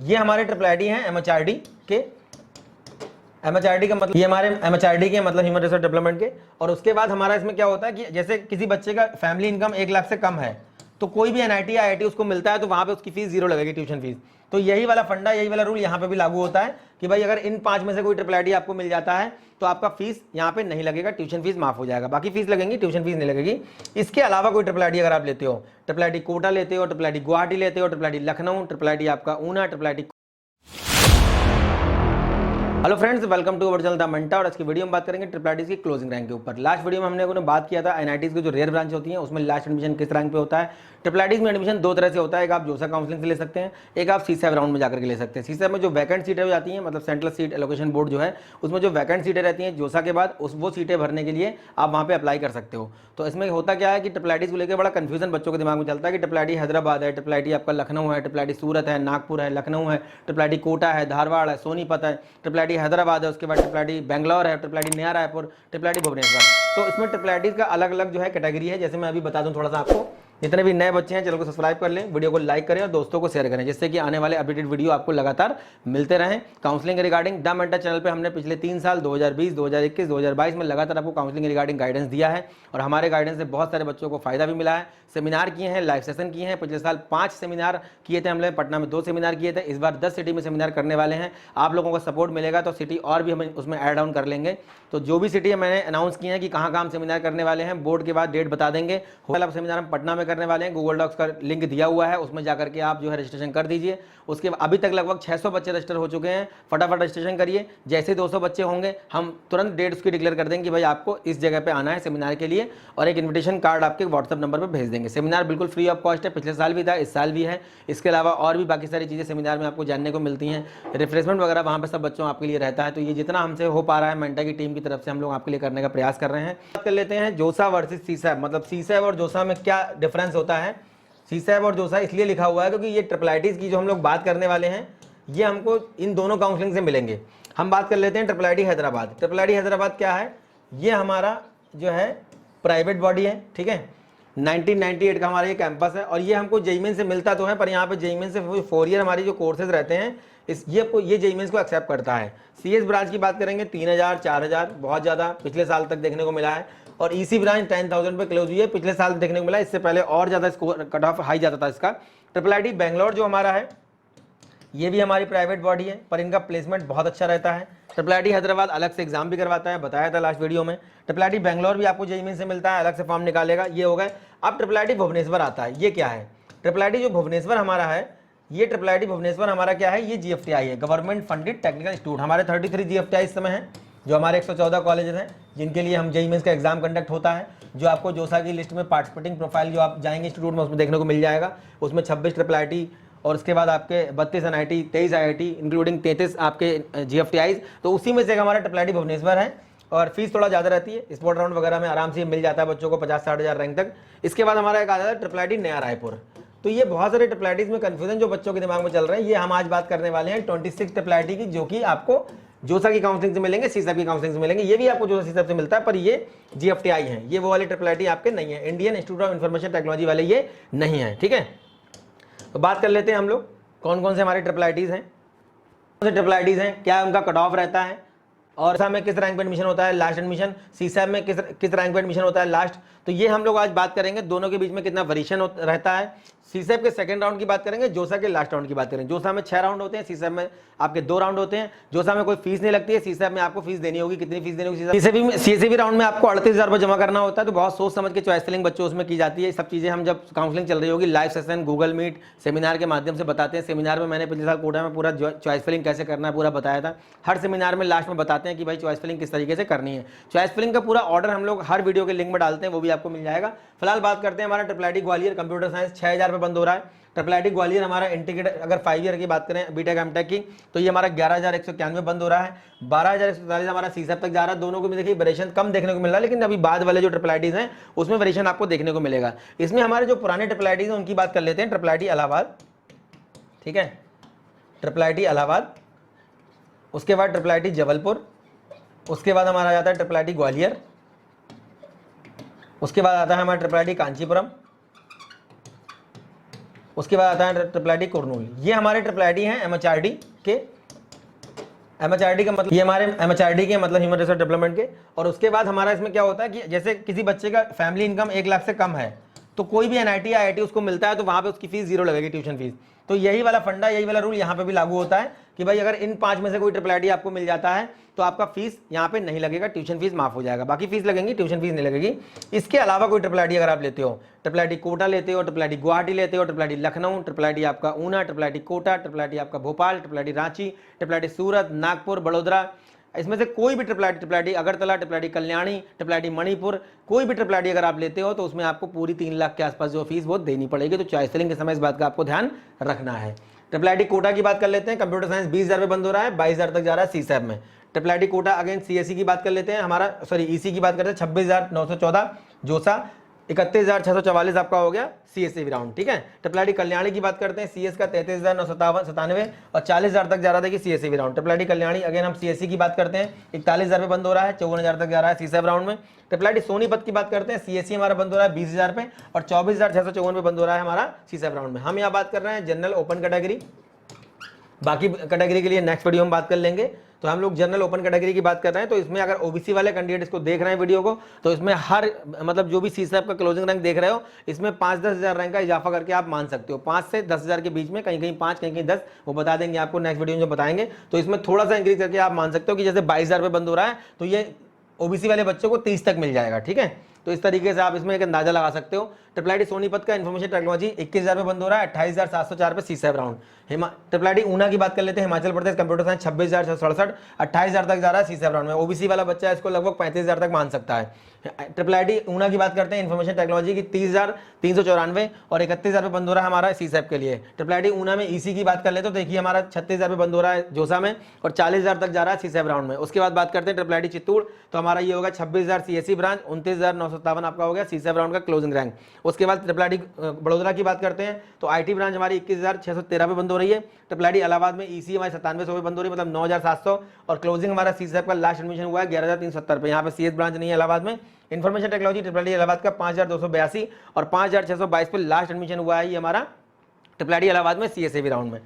ये हमारे triple ID हैं एमएचआरडी के। एमएचआरडी का मतलब ये हमारे एमएचआरडी के मतलब ह्यूमन रिसोर्स डेवलपमेंट के। और उसके बाद हमारा इसमें क्या होता है कि जैसे किसी बच्चे का फैमिली इनकम 1 लाख से कम है तो कोई भी एनआईटी या आईआईटी उसको मिलता है तो वहां पे उसकी फीस 0 लगेगी, ट्यूशन फीस। तो यही वाला फंडा, यही वाला रूल यहाँ पे भी लागू होता है कि भाई अगर इन 5 में से कोई ट्रिपल आईडी आपको मिल जाता है तो आपका फीस यहाँ पे नहीं लगेगा, ट्यूशन फीस माफ हो जाएगा। बाकी फीस लगेंगी, ट्यूशन फीस नहीं लगेगी। इसके अलावा कोई ट्रिपल आईडी अगर आप लेते हो, ट्रिपल आईडी कोटा लेते हो, ट्रिपल आईडी गुवाहाटी लेते हो, triple IT Lucknow, triple IT आपका Una, triple IT. Hello friends, welcome to our channel the मंटा। और आज की वीडियो में बात करेंगे ट्रिपल आईटीज की क्लोजिंग रैंक के ऊपर। लास्ट वीडियो में हमने बात किया था एनआईटीज की जो रेयर ब्रांच होती है उसमें लास्ट एडमिशन किस रैंक पे होता है। ट्रिपल आईटीज में एडमिशन 2 तरह से होता है, एक आप जोसा काउंसलिंग से ले सकते हैं, एक आप सीसैब राउंड में जाकर के ले सकते हैं। सीसैब में जो वैकेंट सीटें हो जाती हैं, मतलब सेंट्रल सीट एलोकेशन बोर्ड जो है उसमें जो वैकेंट सीटें रहती हैं जोसा के बाद वो सीटें भरने के लिए आप वहाँ पे अप्लाई कर सकते हो। तो इसमें होता क्या है कि ट्रिपल आईटीज को लेकर बड़ा कंफ्यूजन बच्चों के दिमाग में चलता है कि ट्रिपल आईटी हैदराबाद है, ट्रिपल आईटी आपका लखनऊ है, ट्रिपल आईटी सूरत है, नागपुर है, लखनऊ है, ट्रिपल आईटी कोटा है, धारवाड़ है, सोनीपत है, ट्रिपल आईटी हैदराबाद है, उसके बाद ट्रिपल आईटी बेंगलोर है, ट्रिपल आईटी नया रायपुर, ट्रिपल आईटी भुवनेश्वर। तो इसमें ट्रिपल आईटीज का अलग अलग जो है कैटेगरी है। जैसे मैं अभी बता दूं थोड़ा सा आपको, जितने भी नए बच्चे हैं चैनल को सब्सक्राइब कर लें, वीडियो को लाइक करें और दोस्तों को शेयर करें, जिससे कि आने वाले अपडेटेड वीडियो आपको लगातार मिलते रहें। Counselling regarding the mentor channel पे हमने पिछले 3 साल 2020, 2021, 2022 में लगातार आपको काउंसलिंग रिगार्डिंग गाइडेंस दिया है और हमारे गाइडेंस से बहुत सारे बच्चों को फायदा भी मिला है। सेमिनार किए हैं, लाइव सेशन किए हैं। पिछले साल 5 सेमिनार किए थे हमने, पटना में 2 सेमिनार किए थे। इस बार 10 सिटी में सेमिनार करने वाले हैं। आप लोगों का सपोर्ट मिलेगा तो सिटी और भी हम उसमें ऐड ऑन कर लेंगे। तो जो भी सिटी मैंने अनाउंस किए हैं कि कहाँ कहाँ हम सेमिनार करने वाले हैं, बोर्ड के बाद डेट बता देंगे। पहला सेमिनार हम पटना में करने वाले हैं, गूगल डॉक्स का लिंक दिया हुआ है, उसमें जाकर के आप जो है रजिस्ट्रेशन कर दीजिए। उसके अभी तक लगभग 600 बच्चे रजिस्टर हो चुके हैं। फटाफट रजिस्ट्रेशन करिए। जैसे 200 बच्चे होंगे हम तुरंत डेट उसकी डिक्लेयर कर देंगे कि भाई आपको इस जगह पे आना है सेमिनार के लिए, और एक इन्विटेशन कार्ड आपके व्हाट्सएप नंबर पर भेज देंगे। सेमिनार बिल्कुल फ्री ऑफ कॉस्ट है, पिछले साल भी था, इस साल भी है। इसके अलावा और भी बाकी सारी चीज़ें सेमिनार में आपको जानने को मिलती हैं। रिफ्रेशमेंट वगैरह वहाँ पर सब बच्चों आपके लिए रहता है। तो ये जितना हमसे हो पा रहा है मेंटा की टीम की तरफ से हम लोग आपके लिए करने का प्रयास कर रहे हैं। बात कर लेते हैं जोसा वर्सेस सीसैब, मतलब सीसैब और जोसा में क्या डिफरेंस होता है। सीसैब और जोसा इसलिए लिखा हुआ है क्योंकि ये ट्रिपल आईटीज की जो हम लोग बात करने वाले हैं ये हमको इन दोनों काउंसलिंग से मिलेंगे। हम बात कर लेते हैं triple IT Hyderabad. Triple IT Hyderabad क्या है, ये हमारा जो है प्राइवेट बॉडी है, ठीक है। 1998 का हमारा ये कैंपस है और ये हमको जेईई मेंस से मिलता तो है, पर यहाँ पे जेईई मेंस से 4 ईयर हमारी जो कोर्सेज रहते हैं ये जेईई मेंस को एक्सेप्ट करता है। सीएस ब्रांच की बात करेंगे 3000, 4000 बहुत ज़्यादा पिछले साल तक देखने को मिला है। और ईसी ब्रांच 10,000 पे क्लोज हुई है, पिछले साल देखने को मिला। इससे पहले और ज़्यादा स्कोर कट ऑफ हाई जाता था इसका। ट्रिपल आईटी बेंगलोर जो हमारा है ये भी हमारी प्राइवेट बॉडी है, पर इनका प्लेसमेंट बहुत अच्छा रहता है। ट्रिपल आईटी हैदराबाद अलग से एग्जाम भी करवाता है, बताया था लास्ट वीडियो में। ट्रिपल आईटी बेंगलोर भी आपको जेईई मेंस से मिलता है, अलग से फॉर्म निकालेगा। ये हो गए। अब ट्रिपल आईटी भुवनेश्वर आता है। ये क्या है, ट्रिपल आईटी जो भुवनेश्वर हमारा है, ये ट्रिपल आईटी भुवनेश्वर हमारा क्या है, ये जीएफटीआई है, गवर्नमेंट फंडेड टेक्निकल इंस्टीट्यूट। हमारे 33 जीएफटीआई इस समय है, जो हमारे 114 कॉलेजेस हैं जिनके लिए हम जेईई मेंस का एग्जाम कंडक्ट होता है। जो आपको जोसा की लिस्ट में पार्टिसिपेटिंग प्रोफाइल जो आप जाएंगे इंस्टीट्यूट में उसमें देखने को मिल जाएगा। उसमें 26 ट्रिपल आईटी और उसके बाद आपके 32 एनआईटी, 23 आईआईटी इंक्लूडिंग 33 आपके जीएफटीआईज। तो उसी में से एक हमारा ट्रिपल आईटी भुवनेश्वर है और फीस थोड़ा ज़्यादा रहती है। स्पोर्ट राउंड वगैरह में आराम से मिल जाता है बच्चों को 50-60 हज़ार रैंक तक। इसके बाद हमारा एक आ जाता है ट्रिपल आईटी नया रायपुर। तो ये बहुत सारे ट्रिपल आईटीज में कन्फ्यूजन जो बच्चों के दिमाग में चल रहे हैं, ये हम आज बात करने वाले हैं 26 ट्रिपल आईटी की, जो कि आपको जोसा की काउंसलिंग से मिलेंगे, सीसैब की काउंसलिंग से मिलेंगे। ये भी आपको जोसा सीसैब से मिलता है, पर ये जीएफटीआई है। ये वो वाले ट्रिपल आईटी आपके नहीं है, Indian institute of information technology वाले ये नहीं है, ठीक है। तो बात कर लेते हैं हम लोग कौन कौन से हमारे ट्रिपल आईटीज हैं, कौन से ट्रिपल आईटीज हैं, क्या उनका कट ऑफ रहता है, और जोसा में किस रैंक पे एडमिशन होता है लास्ट एडमिशन, सीसैब में किस रैंक पे एडमिशन होता है लास्ट। तो ये हम लोग आज बात करेंगे। दोनों के बीच में कितना वेरिएशन रहता है। सीसैब के सेकंड राउंड की बात करेंगे, जोसा के लास्ट राउंड की बात करेंगे। जोसा में 6 राउंड होते हैं, सीसैब में आपके 2 राउंड होते हैं। जोसा में कोई फीस नहीं लगती है, सीसैब में आपको फीस देनी होगी। कितनी फीस देनी होगी सीसैब राउंड में आपको 38,000 रुपये जमा करना होता है। तो बहुत सोच समझ के चॉइस फिलिंग बच्चों उसमें की जाती है। सब चीज़ें हम जब काउंसलिंग चल रही होगी, live session, Google Meet, seminar के माध्यम से बताते हैं। सेमिनार में मैंने पिछले साल कोटा में पूरा चॉइस फिलिंग कैसे करना है पूरा बताया था। हर सेमिनार में लास्ट में बताते हैं कि भाई चॉइस फिलिंग किस तरीके से करनी है। चॉइस फिलिंग का पूरा ऑर्डर हम लोग हर वीडियो के लिंक में डालते हैं, वो भी आपको मिल जाएगा। फिलहाल बात करते हैं हमारा triple IT Gwalior computer science 6000 पे बंद हो रहा है। ट्रिपल आईटी ग्वालियर हमारा इंटीग्रेटेड अगर 5 ईयर की बात करें बीटेक एमटेक की, तो ये हमारा 11,191 बंद हो रहा है। 12,147 हमारा सीसैब तक जा रहा है। दोनों को भी देखिए वेरिएशन कम देखने को मिल रहा है, लेकिन अभी बाद वाले जो ट्रिपल आईटीज हैं उसमें वेरिएशन आपको देखने को मिलेगा। इसमें हमारे जो पुराने ट्रिपल आईटीज हैं उनकी बात कर लेते हैं। ट्रिपल आईटी इलाहाबाद, ठीक है, ट्रिपल आईटी इलाहाबाद, उसके बाद ट्रिपल आईटी जबलपुर, उसके बाद हमारा आ जाता है ट्रिपल आईटी ग्वालियर, उसके बाद आता है हमारा ट्रिपल आईटी कांचीपुरम, उसके बाद आता है ट्रिपल आईटी कुरनूल। ये हमारे ट्रिपल आईटी हैं एमएचआरडी के, एमएचआरडी का मतलब ये हमारे एमएचआरडी के मतलब ह्यूमन रिसोर्स डेवलपमेंट के। और उसके बाद हमारा इसमें क्या होता है कि जैसे किसी बच्चे का फैमिली इनकम 1 लाख से कम है तो कोई भी एनआईटी या आईआईटी उसको मिलता है तो वहाँ पे उसकी फीस 0 लगेगी, ट्यूशन फीस। तो यही वाला फंडा, यही वाला रूल यहाँ पे भी लागू होता है कि भाई अगर इन 5 में से कोई ट्रिपल आईटी आपको मिल जाता है तो आपका फीस यहाँ पे नहीं लगेगा, ट्यूशन फीस माफ हो जाएगा, बाकी फीस लगेंगी, ट्यूशन फीस नहीं लगेगी। इसके अलावा कोई ट्रिपल आईटी अगर आप लेते हो, ट्रिपल आईटी कोटा लेते हो, ट्रिपल आईटी गुवाहाटी लेते हो, triple IT Lucknow, triple IT आपका Una, triple IT Kota, triple IT आपका Bhopal, triple IT Ranchi, triple IT Surat, Nagpur, Vadodara, इसमें से कोई भी triple IT Agartala, triple IT Kalyani, triple IT Manipur, कोई भी ट्रिपल आईटी अगर आप लेते हो तो उसमें आपको पूरी 3 लाख के आसपास जो फीस वो देनी पड़ेगी। तो चॉइस सेलिंग के समय इस बात का आपको ध्यान रखना है। ट्रिपल आईटी कोटा की बात कर लेते हैं। कंप्यूटर साइंस 20,000 रुपये बंद हो रहा है, 22,000 तक जा रहा है सीसैब में। Triple IT quota again CSC की बात कर लेते हैं, हमारा सॉरी ईसी की बात करते हैं, 26,914 जोसा, 31,644 आपका हो गया सीएससी राउंड, ठीक है। ट्रिपल आईटी कल्याणी की बात करते हैं, सीएस का 33,997 और 40,000 तक जा रहा था कि CSC round. Triple IT Kalyani again हम सीएससी की बात करते हैं, 41,000 रुपये बंद हो रहा है, 54,000 तक जा रहा है सीसैब राउंड में। ट्रिपल आईटी सोनीपत की बात करते हैं, सीएससी हमारा बंद हो रहा है 20,000 पे और 24,654 पे बंद हो रहा है हमारा सीसैब राउंड में। हम यहाँ बात कर रहे हैं जनरल ओपन कैटेगरी, बाकी कैटेगरी के लिए नेक्स्ट वीडियो में बात कर लेंगे। तो हम लोग जनरल ओपन कैटेगरी की बात कर रहे हैं, तो इसमें अगर ओबीसी वाले कैंडिडेट इसको देख रहे हैं वीडियो को, तो इसमें हर मतलब जो भी सीसैब का क्लोजिंग रैंक देख रहे हो, इसमें 5-10 हज़ार रैंक का इजाफा करके आप मान सकते हो। 5 से 10 हज़ार के बीच में, कहीं कहीं 5, कहीं कहीं 10, वो बता देंगे आपको नेक्स्ट वीडियो में जो बताएंगे। तो इसमें थोड़ा सा इंक्रीज करके आप मान सकते हो कि जैसे 22,000 रुपये बंद हो रहा है तो ये ओबीसी वाले बच्चों को 30 तक मिल जाएगा, ठीक है। तो इस तरीके से आप इसमें एक अंदाजा लगा सकते हो। ट्रिपल आईटी सोनीपत का इन्फॉर्मेशन टेक्नोलॉजी 21,000 पे बंद हो रहा है, 28,704 पे CSAB round. Triple IT Una की बात कर लेते हैं, हिमाचल प्रदेश कंप्यूटर साइंस 26,667, 28,000 तक जा रहा है सीसैब राउंड में। ओबीसी वाला बच्चा है इसको लगभग 35,000 तक मान सकता है। ट्रिपल आईटी ऊना की बात करते हैं, इन्फॉर्मेशन टेक्नोलॉजी की 30,394 और 31,000 पे बंद हो रहा है हमारा सीसैब के लिए। ट्रिपल आईटी ऊना में ईसी की बात कर ले तो देखिए हमारा 36,000 पे बंद हो रहा है जोसा में और 40,000 तक जा रहा है सीसैब राउंड में। उसके बाद बात करते हैं ट्रिपल आईटी चित्तौड़, तो हमारा ये होगा 26,000 सीएससी ब्रांच, 29,957 आपका हो गया सीसैब राउंड का क्लोजिंग रैंक। उसके बाद ट्रिपल आईटी बड़ोदरा की बात करते हैं तो आईटी ब्रांच हमारी 21,613 पे बंद हो रही है। ट्रिपल आईटी इलाहाबाद में ईसी हमारी 9700 पे बंद हो रही है, मतलब 9,700 और क्लोजिंग हमारा सीसैब का लास्ट एडमिशन हुआ है 11,370 पे। यहाँ पे सीएस ब्रांच नहीं है इलाहाबाद में। Information technology triple IT Allahabad का 5,282 और 5,622 पे लास्ट एडमिशन हुआ है ये हमारा ट्रिपल आईटी इलाहाबाद में सीएसएबी राउंड में।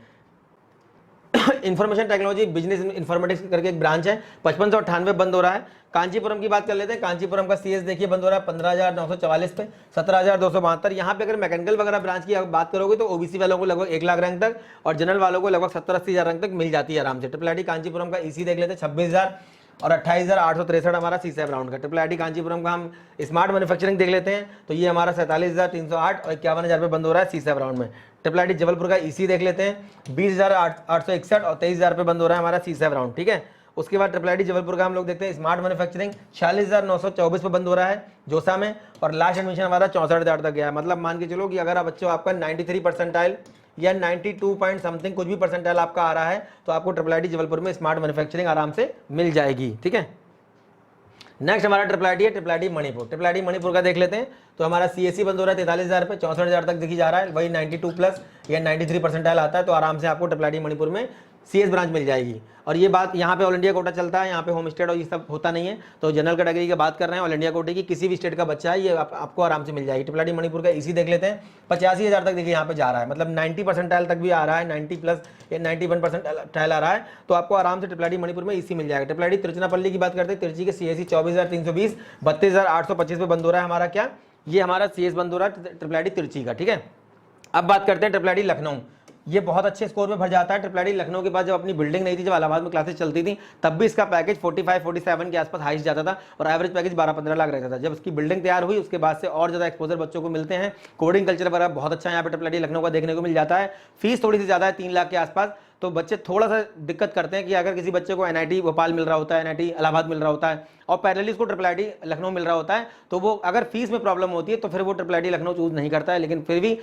इन्फॉर्मेशन टेक्नोलॉजी बिजनेस इन्फॉर्मेटिक्स करके एक ब्रांच है, 5598 बंद हो रहा है। कांचीपुरम की बात कर लेते हैं, कांचीपुरम का सीएस देखिए बंद हो रहा है 15,944 पे, 17,272। यहाँ पे अगर मैकेनिकल वगैरह ब्रांच की बात करोगे तो ओबीसी वालों को लगभग 1 लाख रैंक तक और जनरल वालों को लगभग 70-80 हज़ार रैंक तक मिल जाती है आराम से। ट्रिपल आईटी कांचीपुरम का ईसी देख लेते हैं 26,000 और 28,863 हमारा सीसैब राउंड का। ट्रिपल आईटी कांचीपुरम का हम स्मार्ट मैन्युफैक्चरिंग देख लेते हैं तो ये हमारा 47,308 और 51,000 पे बंद हो रहा है सीसैब राउंड में। ट्रिपल आईटी जबलपुर का ईसी देख लेते हैं 20,861 और 23,000 पे बंद हो रहा है हमारा सीसैब राउंड, ठीक है। उसके बाद ट्रिपल आईटी जबलपुर का हम लोग देखते हैं स्मार्ट मैन्युफैक्चरिंग 46,924 पे बंद हो रहा है जोसा में और लास्ट एडमिशन हमारा 64,000 तक गया है। मतलब मान के चलो कि अगर आप बच्चों आपका 93 परसेंटाइल या 92 पॉइंट समथिंग कुछ भी परसेंटाइल आपका आ रहा है तो आपको ट्रिपल आईटी जबलपुर में स्मार्ट मैन्युफैक्चरिंग आराम से मिल जाएगी, ठीक है। नेक्स्ट हमारा ट्रिपल आईटी है triple IT Manipur. Triple IT Manipur का देख लेते हैं तो हमारा सीएससी बंद हो रहा है 43,000 पे, 64,000 तक देखी जा रहा है, वही 92 प्लस या 93 परसेंटाइल आता है तो आराम से आपको ट्रिपल आईटी मणिपुर में सीएस ब्रांच मिल जाएगी। और ये बात यहाँ पे ऑल इंडिया कोटा चलता है, यहाँ पे होम स्टेट और ये सब होता नहीं है। तो जनरल कैटेगरी की बात कर रहे हैं, ऑल इंडिया कोटे की किसी भी स्टेट का बच्चा है ये आपको आराम से मिल जाएगी। ट्रिपल आईटी मणिपुर का ईसी देख लेते हैं 85,000 तक देखिए यहाँ पे जा रहा है, मतलब 90 परसेंटाइल तक भी आ रहा है, 90 प्लस या 91 परसेंटाइल आ रहा है तो आपको आराम से ट्रिपल आईटी मणिपुर में ईसी मिल जाएगा। ट्रिपल आईटी तिरुचनापल्ली की बात करते हैं, तिरुचि के सीएससी 24,320, 32,825 पे बंद हो रहा है हमारा क्या, ये हमारा सीएस बंद हो रहा है ट्रिपल आईटी तिरुचि का, ठीक है। अब बात करते हैं ट्रिपल आईटी लखनऊ, ये बहुत अच्छे स्कोर में भर जाता है। ट्रिपल आईटी लखनऊ के पास जब अपनी बिल्डिंग नहीं थी, जब इलाहाबाद में क्लासेस चलती थी, तब भी इसका पैकेज 45-47 के आसपास हाईस्ट जाता था और एवरेज पैकेज 12-15 लाख रहता था। जब इसकी बिल्डिंग तैयार हुई उसके बाद से और ज़्यादा एक्सपोजर बच्चों को मिलते हैं, कोडिंग कल्चर वगैरह बहुत अच्छा यहाँ पे ट्रिपल आईटी लखनऊ का देखने को मिल जाता है। फीस थोड़ी सी ज़्यादा है 3 लाख के आसपास, तो बच्चे थोड़ा सा दिक्कत करते हैं कि अगर किसी बच्चे को एनआईटी भोपाल मिल रहा होता है, एनआईटी इलाहाबाद मिल रहा होता है और पैरेलली इसको ट्रिपल आईटी लखनऊ मिल रहा होता है, तो वो अगर फीस में प्रॉब्लम होती है तो फिर वो ट्रिपल आईटी लखनऊ चूज नहीं करता है। लेकिन फिर भी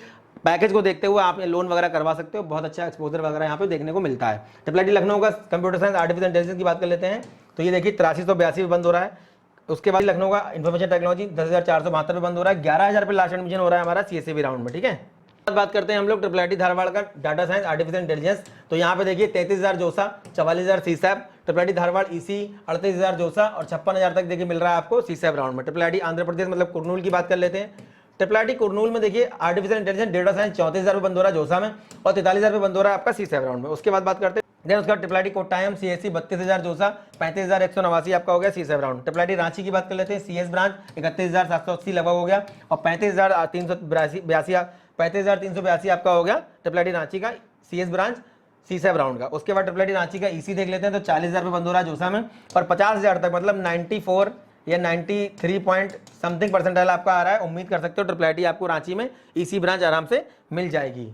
पैकेज को देखते हुए आप लोन वगैरह करवा सकते हो, बहुत अच्छा एक्सपोजर वगैरह यहाँ पे देखने को मिलता है। ट्रिपल आईटी लखनऊ का कंप्यूटर साइंस आर्टिफिशियल इंटेलिजेंस की बात कर लेते हैं तो ये देखिए 8382 पे बंद हो रहा है। उसके बाद लखनऊ का इन्फॉर्मेशन टेक्नोलॉजी 10,472 पे बंद हो रहा है, 11,000 पे लास्ट एडमिशन हो रहा है हमारा सीएससी राउंड में, ठीक है। बात करते हैं हम लोग ट्रिपल आईटी धारवाड़ का डाटा साइंस आर्टिफिशियल इंटेलिजेंस, तो यहाँ पे देखिए 33,000 जोसा, 44,000 CSAB. Triple IT Dharwad EC 38,000 जोसा और 56,000 तक देखिए मिल रहा है आपको सीसैब राउंड में। ट्रिपल आईटी आंध्र प्रदेश मतलब कुरनूल की बात कर लेते हैं ट्रिपल आईटी कुरनूल में देखिए आर्टिफिशियल इंटेलिजेंस डेटा साइंस 34,000 रुपये बंद हो रहा है जोसा में, और 43,000 रुपये बंद हो रहा है आपका C7 राउंड में। उसके बाद बात करते हैं देन उसका ट्रिपल आईटी कोट्टायम CSC 32,000 जोसा, 35,189 आपका हो गया C7 round. Triple IT Ranchi की बात कर लेते हैं, CS ब्रांच 31,780 लगभग हो गया, और 35,382 आपका हो गया ट्रिपल आईटी रांची का CS ब्रांच C7 राउंड का। उसके बाद ट्रिपल आईटी रांची का EC देख लेते हैं तो 40,000 रुपये बंद हो रहा है जोसा में, और 50,000 तक मतलब 94 या 93 पॉइंट समथिंग परसेंटाइल आपका आ रहा है। उम्मीद कर सकते हो ट्रिपल आईटी आपको रांची में EC ब्रांच आराम से मिल जाएगी।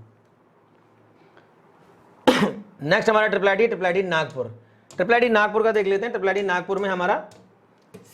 नेक्स्ट हमारा triple IT Nagpur. Triple IT Nagpur का देख लेते हैं। ट्रिपल आईटी नागपुर में हमारा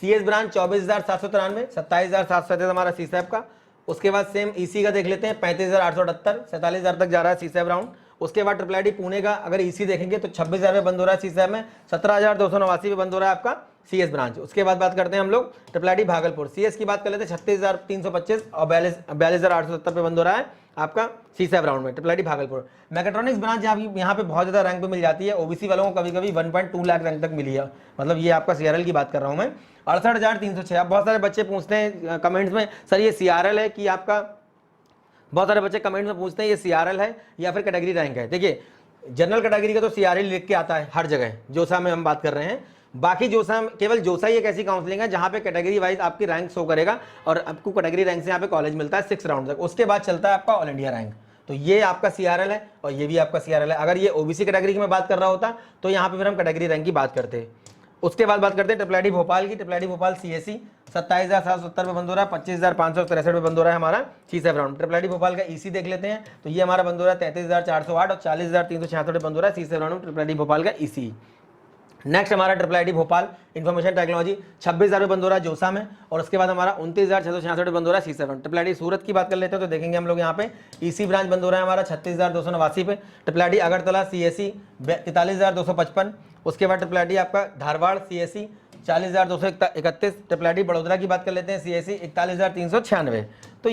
CS ब्रांच 24,793, 27,737 हमारा C7 का। उसके बाद सेम EC का देख लेते हैं 35,878, 47,000 तक जा रहा है C7 राउंड। उसके बाद ट्रिपल आईटी पुणे का अगर EC देखेंगे तो 26,000 बंद हो रहा है C7 में, 17,289 पे बंद हो रहा है आपका CS ब्रांच। उसके बाद बात करते हैं हम लोग ट्रिपल आईटी भागलपुर। CS की बात कर लेते हैं 36,325 और 42,870 पे बंद हो रहा है आपका C7 राउंड में triple IT Bhagalpur. Mechatronics branch यहाँ पे बहुत ज़्यादा रैंक पे मिल जाती है, OBC वालों को कभी कभी 1.2 लाख रैंक तक मिली है, मतलब ये आपका CRL की बात कर रहा हूँ मैं। 68,306। अब बहुत सारे बच्चे पूछते हैं कमेंट्स में सर ये CRL है कि आपका, बहुत सारे बच्चे कमेंट में पूछते हैं ये CRL है या फिर कैटेगरी रैंक है। देखिए जनरल कैटेगरी का तो CRL लिख के आता है हर जगह, जोसा में हम बात कर रहे हैं। बाकी जोसा केवल जोसा ही एक ऐसी काउंसलिंग है जहां पे कैटेगरी वाइज आपकी रैंक शो करेगा, और आपको कैटेगरी रैंक से यहाँ पे कॉलेज मिलता है 6 राउंड तक। उसके बाद चलता है आपका ऑल इंडिया रैंक। तो ये आपका CRL है और ये भी आपका CRL है। अगर ये OBC कैटेगरी की मैं बात कर रहा होता तो यहाँ पे फिर हम कैटेगरी रैंक की बात करते हैं। उसके बाद बात करते हैं ट्रिपल आईटी भोपाल की। ट्रिपल आईटी भोपाल CSC 27,770 पे बंद हो रहा है, 25,563 पे बंद हो रहा है हमारा C7 round. Triple IT Bhopal का EC देख लेते हैं तो ये हमारा बंद हो रहा है 33,408 और 40,366 पे बंद हो रहा है C7 राउंड में ट्रिपल आईटी भोपाल का EC। नेक्स्ट हमारा triple IT Bhopal information technology 26,000 बंद हो रहा है जोसा में, और उसके बाद हमारा 29,666 बंद हो रहा है C7। ट्रिपल आईटी सूरत की बात कर लेते हैं तो देखेंगे हम लोग यहाँ पे EC ब्रांच बंद हो रहा है हमारा 36,289 पे। Triple IT Agartala CSC 43,255। उसके बाद ट्रिपल आईटी आपका Dharwad CSC 40,231। Triple IT Baroda की बात कर लेते हैं CSC 41,396। तो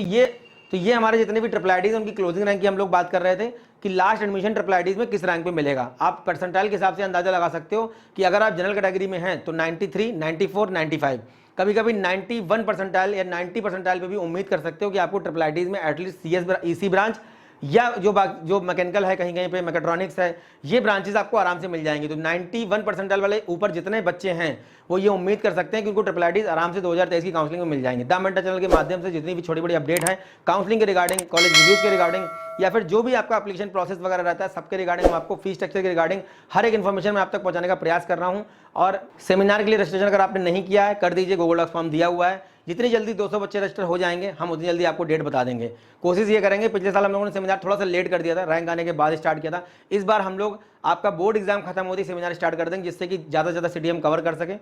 ये हमारे जितने भी ट्रिपल आईटीज उनकी क्लोजिंग रैंक की हम लोग बात कर रहे थे कि लास्ट एडमिशन ट्रिपल आईटीज में किस रैंक पे मिलेगा। आप परसेंटाइल के हिसाब से अंदाजा लगा सकते हो कि अगर आप जनरल कैटेगरी में हैं तो 93, 94, 95, कभी कभी 91 परसेंटाइल या 90 परसेंटाइल पे भी उम्मीद कर सकते हो कि आपको ट्रिपल आईटीज में एटलीस्ट EC ब्रांच या जो मैकेनिकल है, कहीं कहीं पे मैकेट्रॉनिक्स है, ये ब्रांचेस आपको आराम से मिल जाएंगी। तो 91 परसेंटाइल वाले ऊपर जितने बच्चे हैं वो ये उम्मीद कर सकते हैं कि उनको ट्रिपल आईटीज आराम से 2023 की काउंसलिंग में मिल जाएंगे। द मेंटर चैनल के माध्यम से जितनी भी छोटी बड़ी अपडेट है काउंसलिंग के रिगार्डिंग, कॉलेज रिव्यूज के रिगार्डिंग, या फिर जो भी आपका एप्लीकेशन प्रोसेस वगैरह रहता है सबके रिगार्डिंग हम आपको फीस स्ट्रक्चर के रिगार्डिंग हर एक इन्फॉर्मेशन में आप तक पहुंचाने का प्रयास कर रहा हूं। और सेमिनार के लिए रजिस्ट्रेशन अगर आपने नहीं किया है कर दीजिए, गूगल डॉक्स फॉर्म दिया हुआ है। जितनी जल्दी 200 बच्चे रजिस्टर हो जाएंगे हम उतनी जल्दी आपको डेट बता देंगे। कोशिश ये करेंगे, पिछले साल हम लोगों ने सेमिनार थोड़ा सा लेट कर दिया था, रैंक आने के बाद स्टार्ट किया था। इस बार हम लोग आपका बोर्ड एग्जाम खत्म होती सेमिनार स्टार्ट कर देंगे जिससे कि ज़्यादा से ज़्यादा सिटी हम कवर कर सकें।